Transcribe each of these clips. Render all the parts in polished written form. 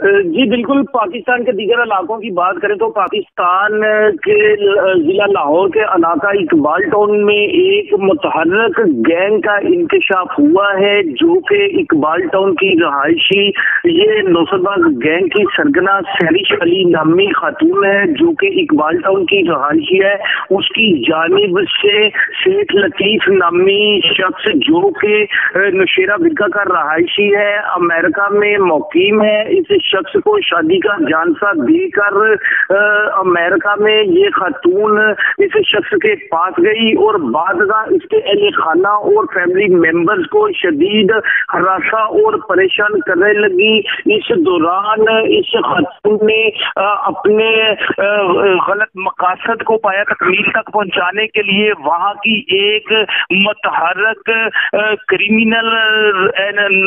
جی بالکل، پاکستان کے دیگر علاقوں کی بات کریں تو پاکستان کے ضلع لاہور کے علاقہ اقبال ٹاؤن میں ایک متحرک گینگ کا انکشاف ہوا ہے جو کہ اقبال ٹاؤن کی رہائشی یہ نوسرباز گینگ کی سرگنا سہرش علی نامی خاتون ہے جو کہ اقبال ٹاؤن کی رہائشی ہے. اس کی جانب سے شیخ لطیف نامی شخص جو کہ نوشیرہ برقع کا رہائشی ہے، امریکہ میں مقیم ہے، اس شخص کو شادی کا جانسا دے کر امریکہ میں یہ خاتون اس شخص کے پاس گئی اور بعد اس کے اہل خانہ اور فیملی ممبرز کو شدید ہراساں اور پریشان کرنے لگی. اس دوران اس خاتون نے اپنے غلط مقاصد کو پایا تکمیل تک پہنچانے کے لیے وہاں کی ایک متحرک کریمنل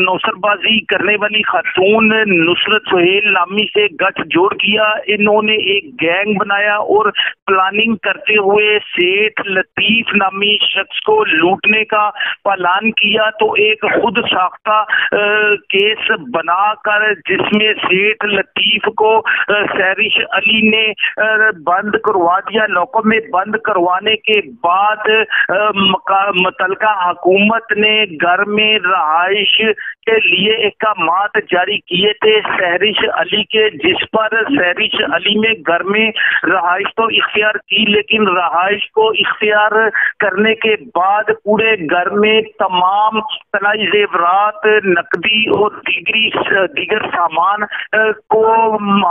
نوسر بازی کرنے والی خاتون نصرت سہیل نامی سے گٹھ جوڑ کیا. انہوں نے ایک گینگ بنایا اور پلاننگ کرتے ہوئے سیٹھ لطیف نامی شخص کو لوٹنے کا پلان کیا تو ایک خود ساختہ کیس بنا کر جس میں سیٹھ لطیف کو سہرش علی نے بند کروا دیا. لوکوں میں بند کروانے کے بعد متعلقہ حکومت نے گھر میں رہائش کے لیے احکامات جاری کیے تھے سہرش علی کے، جس پر سہرش علی میں گھر میں رہائش تو اختیار کی لیکن رہائش کو اختیار کرنے کے بعد پورے گھر میں تمام طلائی زیورات، نقدی اور دیگر سامان کو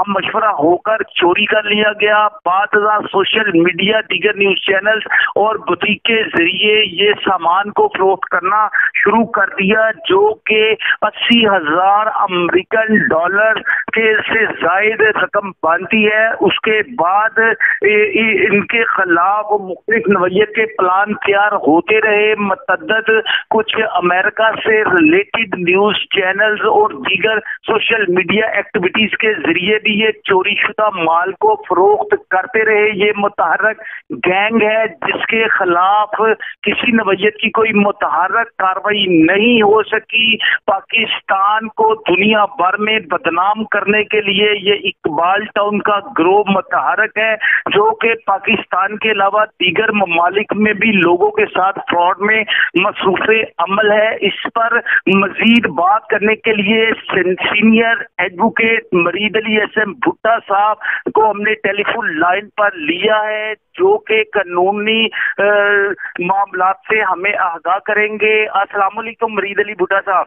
مشورہ ہو کر چوری کر لیا گیا. بعد سوشل میڈیا، دیگر نیوز چینلز اور بوتیک کے ذریعے یہ سامان کو فروخت کرنا شروع کر دیا جو کہ 80,000 امریکن ڈالر کے سے زائد رقم بنتی ہے. اس کے بعد ان کے خلاف مختلف نوعیت کے پلان تیار ہوتے رہے. متعدد کچھ امریکہ سے ریلیٹڈ نیوز چینلز اور دیگر سوشل میڈیا ایکٹیویٹیز کے ذریعے بھی یہ چوری شدہ مال کو فروخت کرتے رہے. یہ متحرک گینگ ہے جس کے خلاف کسی نوعیت کی کوئی متحرک کاروائی نہیں ہو سکی. پاکستان کو دنیا بھر میں بدنام کرنے کے لیے یہ اقبال ٹاؤن کا گروہ متحرک ہے جو کہ پاکستان کے علاوہ دیگر ممالک میں بھی لوگوں کے ساتھ فراڈ میں مصروف عمل ہے. اس پر مزید بات کرنے کے لیے سینئر ایڈوکیٹ مرید علی ایس ایم بھٹا صاحب کو ہم نے ٹیلی فون لائن پر لیا ہے جو کہ قانونی معاملات سے ہمیں آگاہ کریں گے. السلام علیکم مرید علی بھٹا صاحب.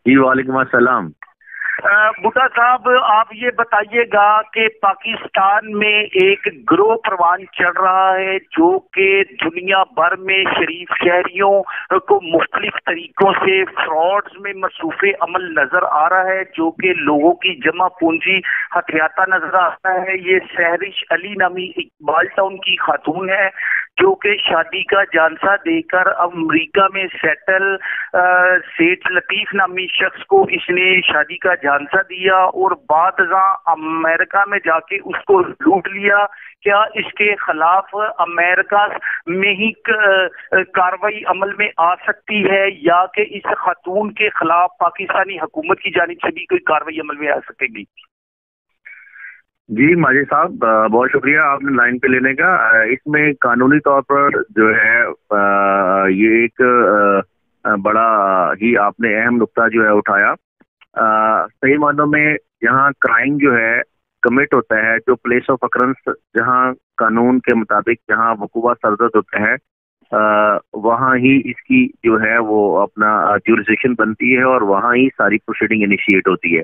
جی وعلیکم السلام. بھٹا صاحب آپ یہ بتائیے گا کہ پاکستان میں ایک گروہ پروان چل رہا ہے جو کہ دنیا بھر میں شریف شہریوں کو مختلف طریقوں سے فراڈز میں مصروف عمل نظر آ رہا ہے جو کہ لوگوں کی جمع پونجی ہتھیاتا نظر آتا ہے. یہ سہرش علی نامی اقبال ٹاؤن کی خاتون ہے جو کہ شادی کا جانسا دے کر امریکہ میں سیٹل سیٹھ لطیف نامی شخص کو اس نے شادی کا جانسا دیا اور بعد امریکہ میں جا کے اس کو لوٹ لیا. کیا اس کے خلاف امریکہ میں ہی کاروائی عمل میں آ سکتی ہے یا کہ اس خاتون کے خلاف پاکستانی حکومت کی جانب سے بھی کوئی کاروائی عمل میں آ سکے گی؟ جی ماجد صاحب بہت شکریہ آپ نے لائن پہ لینے کا. اس میں قانونی طور پر جو ہے یہ ایک بڑا ہی آپ نے اہم نقطہ جو ہے اٹھایا. صحیح معنوں میں جہاں کرائم جو ہے کمٹ ہوتا ہے، جو پلیس آف اکرنس جہاں قانون کے مطابق جہاں وقوع سرزد ہوتا ہے وہاں ہی اس کی جو ہے وہ اپنا جورسڈکشن بنتی ہے اور وہاں ہی ساری پروسیڈنگ انیشیٹ ہوتی ہے.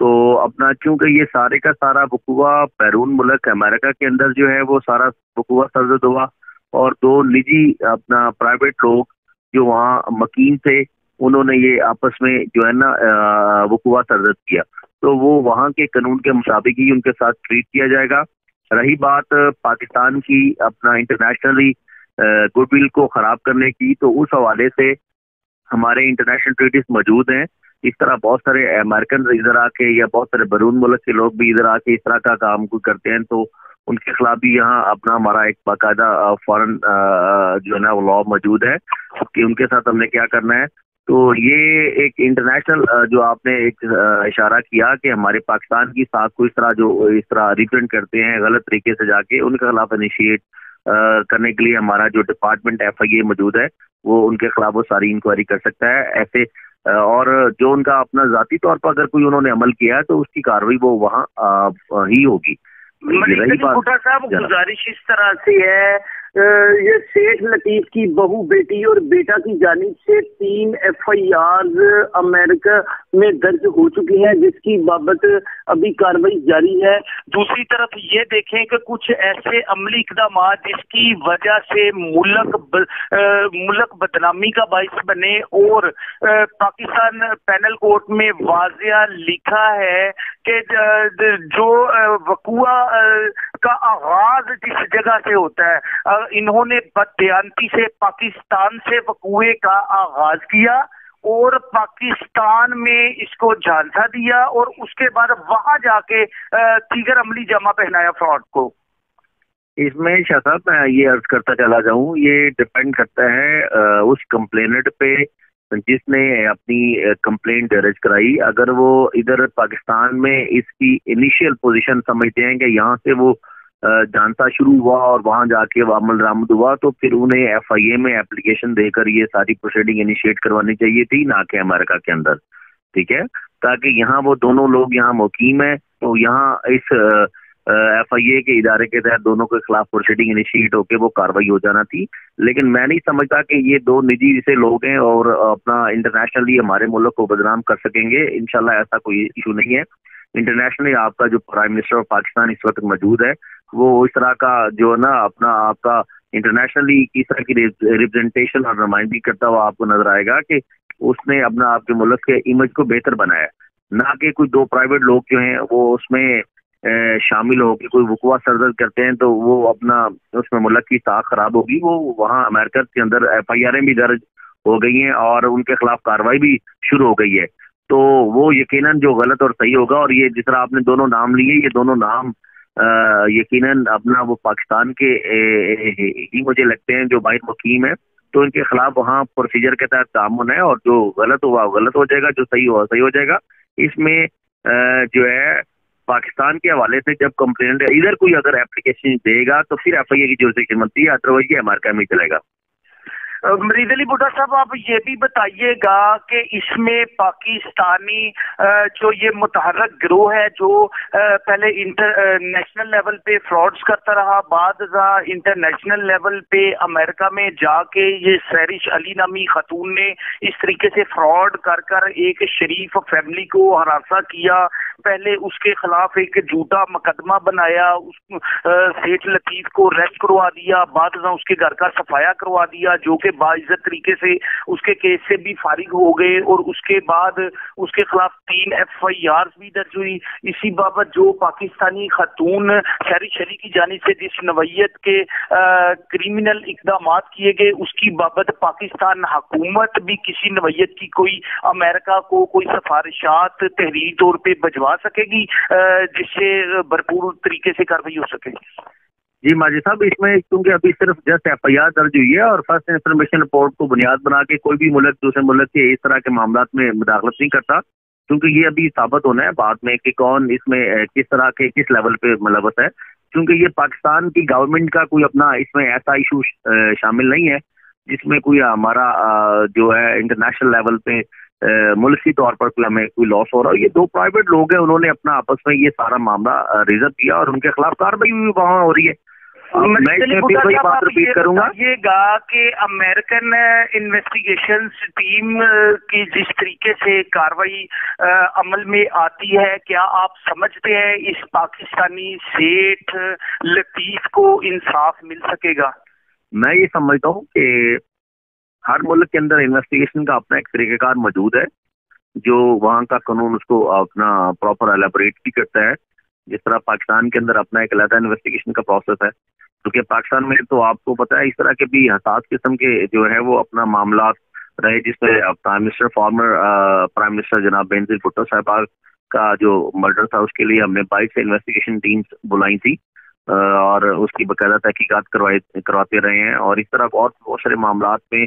تو اپنا چونکہ یہ سارے کا سارا وقوع بیرون ملک امریکہ کے اندر جو ہے وہ سارا وقوع سرزد ہوا اور دو نجی اپنا پرائیویٹ لوگ جو وہاں مکین تھے انہوں نے یہ آپس میں جو ہے نا وقوع سرزد کیا. تو وہ وہاں کے قانون کے مطابق ہی ان کے ساتھ ٹریٹ کیا جائے گا. رہی بات پاکستان کی اپنا انٹرنیشنلی گڈ ول کو خراب کرنے کی، تو اس حوالے سے ہمارے انٹرنیشنل ٹریٹیز موجود ہیں. اس طرح بہت سارے امریکن ادھر آ کے یا بہت سارے بیرون ملک کے لوگ بھی ادھر آ کے اس طرح کا کام کرتے ہیں، تو ان کے خلاف بھی یہاں اپنا ہمارا ایک باقاعدہ فارن جو ہے نا وہ لا موجود ہے کہ ان کے ساتھ ہم نے کیا کرنا ہے. تو یہ ایک انٹرنیشنل جو آپ نے ایک اشارہ کیا کہ ہمارے پاکستان کی ساتھ کو اس طرح ریپرزینٹ کرتے ہیں غلط طریقے سے جا کے، ان کے خلاف انیشیٹ کرنے کے لیے ہمارا جو ڈپارٹمنٹ FIA موجود ہے وہ ان کے خلاف وہ ساری انکوائری کر سکتا ہے ایسے، اور جو ان کا اپنا ذاتی طور پر اگر کوئی انہوں نے عمل کیا ہے تو اس کی کارروائی وہ وہاں ہی ہوگی۔ بھٹا صاحب گزارش اس طرح سے ہے، یہ سیٹھ لطیف کی بہو، بیٹی اور بیٹا کی جانب سے 3 FIRs امریکہ میں درج ہو چکی ہیں، جس کی بابت ابھی کارروائی جاری ہے۔ دوسری طرف یہ دیکھیں کہ کچھ ایسے عملی اقدامات جس کی وجہ سے ملک بدنامی کا باعث بنے، اور پاکستان پینل کورٹ میں واضح لکھا ہے کہ جو وقوع کا آغاز جس جگہ سے ہوتا ہے، انہوں نے بددیانتی سے پاکستان سے وقوع کا آغاز کیا اور پاکستان میں اس کو جھانسا دیا، اور اس کے بعد وہاں جا کے دیگر عملی جامہ پہنایا فراڈ کو۔ اس میں شاہ صاحب میں یہ عرض کرتا چلا جاؤں، یہ ڈپینڈ کرتا ہے اس کمپلینٹ پہ جس نے اپنی کمپلینٹ درج کرائی۔ اگر وہ ادھر پاکستان میں اس کی انیشیل پوزیشن سمجھتے ہیں کہ یہاں سے وہ جانتا شروع ہوا اور وہاں جا کے وہ عمل درآمد ہوا، تو پھر انہیں FIA میں اپلیکیشن دے کر یہ ساری پروسیڈنگ انیشیٹ کروانی چاہیے تھی، نہ کہ امریکہ کے اندر، ٹھیک ہے، تاکہ یہاں وہ دونوں لوگ یہاں مقیم ہیں، تو یہاں اس FIA کے ادارے کے تحت دونوں کے خلاف پروسیڈنگ انیشیٹ ہو کے وہ کاروائی ہو جانا تھی۔ لیکن میں نہیں سمجھتا کہ یہ دو نجی جیسے لوگ ہیں اور اپنا انٹرنیشنلی ہمارے ملک کو بدنام کر سکیں گے، انشاءاللہ ایسا کوئی ایشو نہیں ہے۔ انٹرنیشنلی آپ کا جو پرائم منسٹر آف پاکستان اس وقت موجود ہے، وہ اس طرح کا جو نا اپنا آپ کا انٹرنیشنلی کس طرح کی ریپرزنٹیشن اور نمائندگی کرتا ہوا آپ کو نظر آئے گا کہ اس نے اپنا آپ کے ملک کے امیج کو بہتر بنایا، نہ کہ کوئی دو پرائیویٹ لوگ جو ہیں وہ اس میں شامل ہو کے کوئی وقوع سرزد کرتے ہیں تو وہ اپنا اس میں ملک کی ساکھ خراب ہوگی۔ وہ وہاں امریکہ کے اندر FIR بھی درج ہو گئی ہیں اور ان کے خلاف کارروائی بھی شروع ہو گئی ہے، تو وہ یقیناً جو غلط اور صحیح ہوگا، اور یہ جس طرح آپ نے دونوں نام لیے، یہ دونوں نام یقیناً اپنا وہ پاکستان کے ہی مجھے لگتے ہیں جو باہر مقیم ہے، تو ان کے خلاف وہاں پروسیجر کے تحت تعامل ہے، اور جو غلط ہوا غلط ہو جائے گا، جو صحیح ہوا صحیح ہو جائے گا۔ اس میں جو ہے پاکستان کے حوالے سے جب کمپلینٹ ادھر کوئی اگر اپلیکیشن دے گا تو پھر FIA کی جورسڈکشن بنتی ہے، ادروائز یہ امریکہ میں چلے گا۔ مرید علی بھٹا صاحب، آپ یہ بھی بتائیے گا کہ اس میں پاکستانی جو یہ متحرک گروہ ہے جو پہلے انٹرنیشنل لیول پہ فراڈز کرتا رہا، بعد انٹرنیشنل لیول پہ امریکہ میں جا کے یہ سیرش علی نامی خاتون نے اس طریقے سے فراڈ کر ایک شریف فیملی کو ہراساں کیا، پہلے اس کے خلاف ایک جھوٹا مقدمہ بنایا، سیٹھ لطیف کو ریسٹ کروا دیا، بعد اس کے گھر کا صفایا کروا دیا، جو کہ باعزت طریقے سے اس کے کیس سے بھی فارغ ہو گئے، اور اس کے بعد اس کے خلاف 3 FIRs بھی درج ہوئی۔ اسی بابت جو پاکستانی خاتون سیرش علی کی جانب سے جس نوعیت کے کریمنل اقدامات کیے گئے، اس کی بابت پاکستان حکومت بھی کسی نوعیت کی کوئی امریکہ کو کوئی سفارشات تحریری طور پہ بھجوا سکے گی جس سے بھرپور طریقے سے کارروائی ہو سکے؟ جی ماجد صاحب، اس میں کیونکہ ابھی صرف جسٹ FIR درج ہوئی ہے اور فرسٹ انفارمیشن رپورٹ کو بنیاد بنا کے کوئی بھی ملک دوسرے ملک کے اس طرح کے معاملات میں مداخلت نہیں کرتا، کیونکہ یہ ابھی ثابت ہونا ہے بعد میں کہ کون اس میں کس طرح کے کس لیول پہ ملوث ہے، کیونکہ یہ پاکستان کی گورنمنٹ کا کوئی اپنا اس میں ایسا ایشو شامل نہیں ہے جس میں کوئی ہمارا جو ہے انٹرنیشنل لیول پہ ملکی طور پر ہمیں کوئی لاس ہو رہا ہے۔ یہ دو پرائیویٹ لوگ ہیں، انہوں نے اپنا آپس میں یہ سارا معاملہ ریزر کیا اور ان کے خلاف کارروائی بھی وہاں ہو رہی ہے۔ یہ کروں گا کہ امریکن انویسٹیگیشن ٹیم کی جس طریقے سے کاروائی عمل میں آتی ہے، کیا آپ سمجھتے ہیں اس پاکستانی سیٹھ لطیف کو انصاف مل سکے گا؟ میں یہ سمجھتا ہوں کہ ہر ملک کے اندر انویسٹیگیشن کا اپنا ایک طریقہ کار موجود ہے، جو وہاں کا قانون اس کو اپنا پراپر ایلیبوریٹ بھی کرتا ہے، جس طرح پاکستان کے اندر اپنا ایک علیحدہ انویسٹیگیشن کا پروسیس ہے، کیونکہ پاکستان میں تو آپ کو پتا ہے اس طرح کے بھی حساس قسم کے جو ہے وہ اپنا معاملات رہے، جس میں prime minister former prime minister جناب بینظیر بھٹو صاحبہ کا جو مرڈر تھا، اس کے لیے ہم نے 22 سے انویسٹیگیشن ٹیمز بلائی تھی اور اس کی باقاعدہ تحقیقات کرواتے رہے ہیں، اور اس طرح اور بہت سارے معاملات میں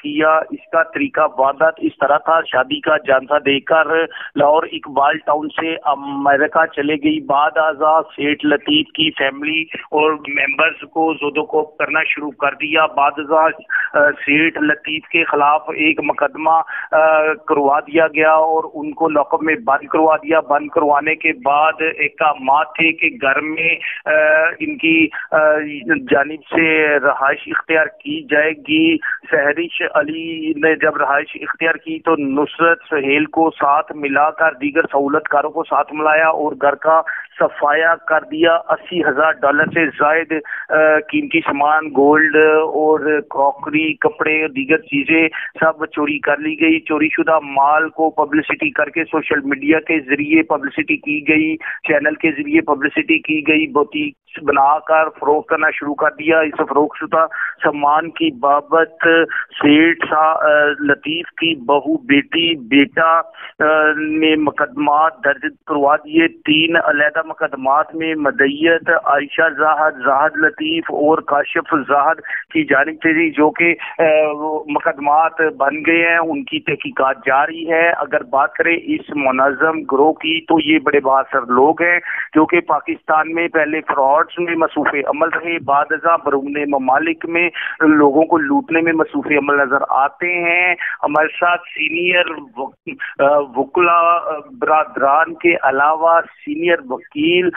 کیا. اس کا طریقہ واردات اس طرح تھا, شادی کا جانسا دے کر لاہور اقبال ٹاؤن سے امریکہ چلے گئی. بعد ازاں سیٹھ لطیف کی فیملی اور ممبرز کو زودوکوب کرنا شروع کر دیا. بعد ازاں سیٹھ لطیف کے خلاف ایک مقدمہ کروا دیا گیا اور ان کو لاک اپ میں بند کروا دیا. بند کروانے کے بعد احکامات تھے کہ گھر میں ان کی جانب سے رہائش اختیار کی جائے گی. سہرش علی نے جب رہائش اختیار کی تو نصرت سہیل کو ساتھ ملا کر دیگر سہولت کاروں کو ساتھ ملایا اور گھر کا صفایا کر دیا. $80,000 سے زائد قیمتی سامان, گولڈ اور کراکری, کپڑے اور دیگر چیزیں سب چوری کر لی گئی. چوری شدہ مال کو پبلسٹی کر کے سوشل میڈیا کے ذریعے پبلسٹی کی گئی, چینل کے ذریعے پبلسٹی کی گئی. بوتیک بنا کر فروخت کرنا شروع کر دیا. اس فروخت شدہ سامان کی بابت سیٹھ لطیف کی بہو, بیٹی, بیٹا نے مقدمات درج کروا دیے. 3 علیحدہ مقدمات میں مدعیت عائشہ زاہد لطیف اور کاشف زاہد کی جانب سے تھی, جو کہ مقدمات بن گئے ہیں, ان کی تحقیقات جاری ہے. اگر بات کریں اس منظم گروہ کی تو یہ بڑے بہادر لوگ ہیں جو کہ پاکستان میں پہلے فراڈز میں مصروف عمل رہے, بعد ازاں بیرون ممالک میں لوگوں کو لوٹنے میں مصروف عمل نظر آتے ہیں. ہمارے ساتھ سینئر وکلا برادران کے علاوہ سینئر وکیل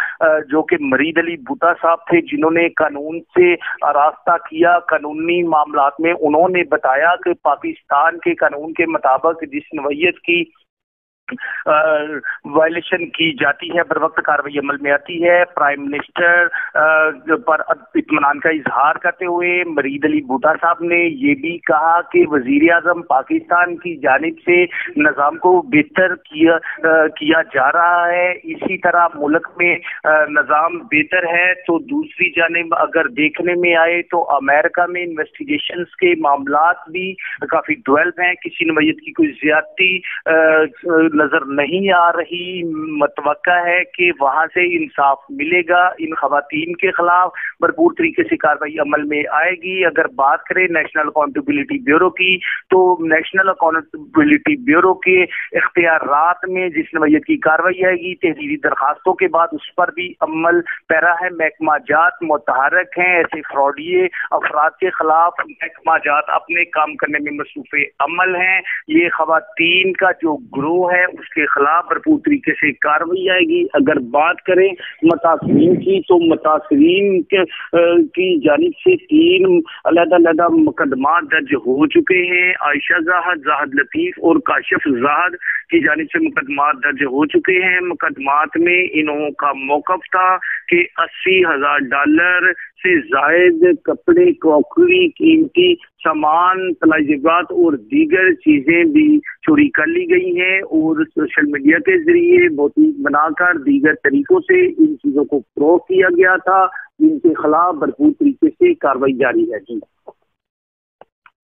جو کہ مرید علی بھٹا صاحب تھے, جنہوں نے قانون سے آراستہ کیا قانونی معاملات میں. انہوں نے بتایا کہ پاکستان کے قانون کے مطابق جس نوعیت کی وائلیشن کی جاتی ہے بر وقت کارروائی عمل میں آتی ہے. پرائم منسٹر پر اطمینان کا اظہار کرتے ہوئے مرید علی بھٹا صاحب نے یہ بھی کہا کہ وزیر اعظم پاکستان کی جانب سے نظام کو بہتر کیا جا رہا ہے. اسی طرح ملک میں نظام بہتر ہے تو دوسری جانب اگر دیکھنے میں آئے تو امریکہ میں انویسٹیگیشنز کے معاملات بھی کافی ڈیولپ ہیں. کسی نوعیت کی کوئی زیادتی نظر نہیں آ رہی. متوقع ہے کہ وہاں سے انصاف ملے گا. ان خواتین کے خلاف بھرپور طریقے سے کارروائی عمل میں آئے گی. اگر بات کریں نیشنل اکاؤنٹیبلٹی بیورو کی تو نیشنل اکاؤنٹیبلٹی بیورو کے اختیارات میں جس نوعیت کی کارروائی آئے گی, تحریری درخواستوں کے بعد اس پر بھی عمل پیرا ہے. محکمہ جات متحرک ہیں. ایسے فراڈیے افراد کے خلاف محکمہ جات اپنے کام کرنے میں مصروف عمل ہیں. یہ خواتین کا جو گروہ ہے اس کے خلاف بھرپور طریقے سے کارروائی آئے گی. اگر بات کریں متاثرین کی تو متاثرین کی جانب سے 3 علیحدہ مقدمات درج ہو چکے ہیں. عائشہ زاہد لطیف اور کاشف زاہد کی جانب سے مقدمات درج ہو چکے ہیں. مقدمات میں انہوں کا موقف تھا کہ $80,000 سے زائد کپڑے, کراکری, قیمتی سامان, طلائی زیورات اور دیگر چیزیں بھی چوری کر لی گئی ہیں اور سوشل میڈیا کے ذریعے بوتیک بنا کر دیگر طریقوں سے ان چیزوں کو فروخت کیا گیا تھا, جن کے خلاف بھرپور طریقے سے کارروائی جاری ہے. جی